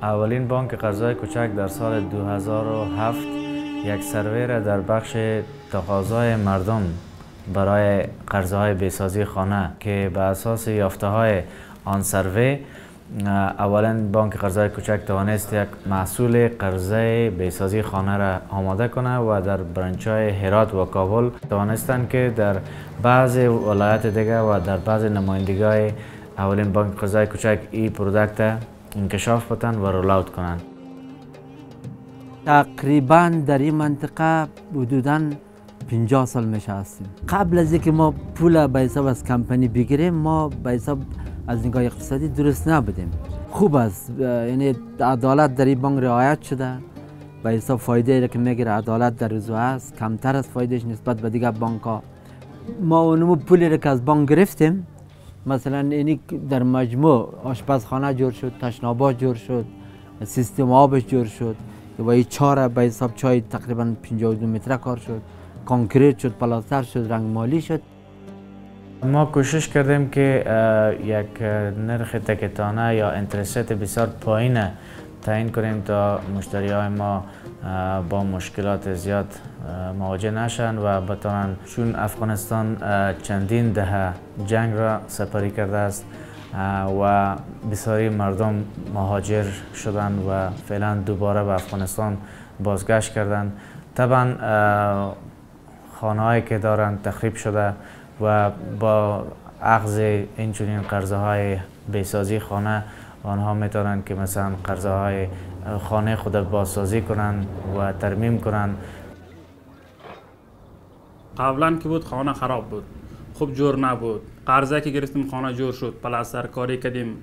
اولین بانک قرضهای کوچک در سال 2007 یک سروی را در بخش تقاضای مردم برای قرضهای بسازی خانه که به اساس یافته های آن سروی اولا بانک قرضهای کوچک توانست یک محصول قرضه بسازی خانه را آماده کنه و در برنچ‌های هرات و کابل توانستند که در بعض ولایت دیگه و در بعض نمایندگی‌های اولین بانک قرضهای کوچک این پروداکت انکشاف بدن و رول اوت کنند. تقریبا در این منطقه حدوداً 50 سال میشه هستیم. قبل از اینکه ما پول به حساب از کمپانی بگیریم ما به حساب از نگاه اقتصادی درست نبودیم. خوب است، یعنی عدالت در این بانک رعایت شده. به حساب فایده که میگیره عدالت در وضع است، کمتر از فایدهش نسبت به دیگر بانک ها. ما اونمو پولی را که از بانک گرفتیم، مثلا اینی در مجموع آشپزخانه جور شد، تشنابات جور شد، سیستم آبش جور شد و این چهار به حساب چای تقریبا 52 متر کار شد، کانکریت شد، پلاستر شد، رنگ مالی شد. ما کوشش کردیم که یک نرخ تکتانه یا انترست بسیار پایین تعیین کنیم تا مشتری های ما با مشکلات زیاد مواجه نشن و بتوانند، چون افغانستان چندین دهه جنگ را سپری کرده است و بسیاری مردم مهاجر شدند و فعلا دوباره به افغانستان بازگشت کردند. طبعا خانه هایی که دارند تخریب شده و با اخذ اینچنین قرضه های بسازی خانه آنها میتونند که مثلا قرضه های خانه خود بازسازی کنند و ترمیم کنند. قبلا که بود خانه خراب بود، خوب جور نبود، قرضه که گرفتیم خانه جور شد، پلاستر کاری کردیم،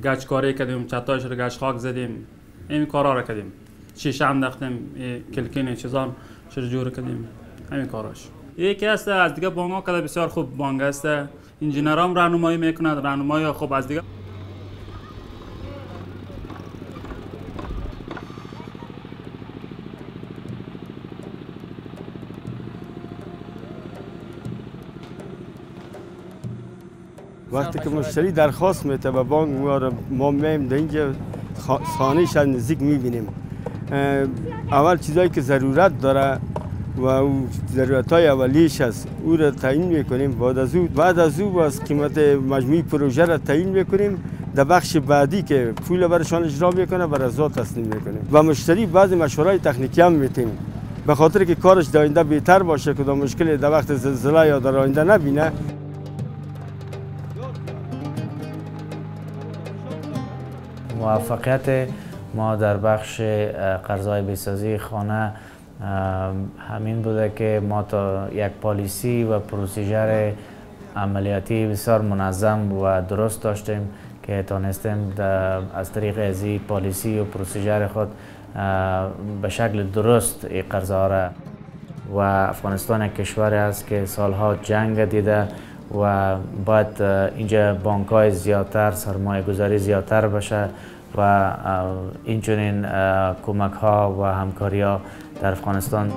گچ کاری کردیم، چتاش رو گچ خاک زدیم، این کارا رو کردیم، شیشه هم انداختیم، کلکین چیزان شد جور کردیم، همین کاراش. یکی است از دیگه بانک ها که بسیار خوب بانک است، انجینرام راهنمایی میکنند، راهنمایی خوب از دیگه. وقتی که مشتری درخواست میده به بانک ما میایم در اینجا خانه‌اش نزدیک میبینیم. اول چیزایی که ضرورت داره و ضرورت‌های اولیش است او را تعیین میکنیم. بعد از او باز قیمت مجموعی پروژه را تعیین میکنیم. در بخش بعدی که پول برشان اجرا میکنه بر از تسلیم میکنیم و مشتری بعضی مشورهای تکنیکی هم میتیم به خاطر که کارش در آینده بهتر باشه، که مشکل در وقت زلزله یا در آینده نبینه. موفقیت ما در بخش قرضهای بسازی خانه همین بوده که ما تا یک پالیسی و پروسیجر عملیاتی بسیار منظم و درست داشتیم که تانستیم از طریق از پالیسی و پروسیجر خود به شکل درست این قرضها را. و افغانستان یک کشوری است که سالها جنگ دیده و باید اینجا بانک های زیادتر، سرمایه گذاری زیادتر بشه و اینچنین کمک ها و همکاری ها در افغانستان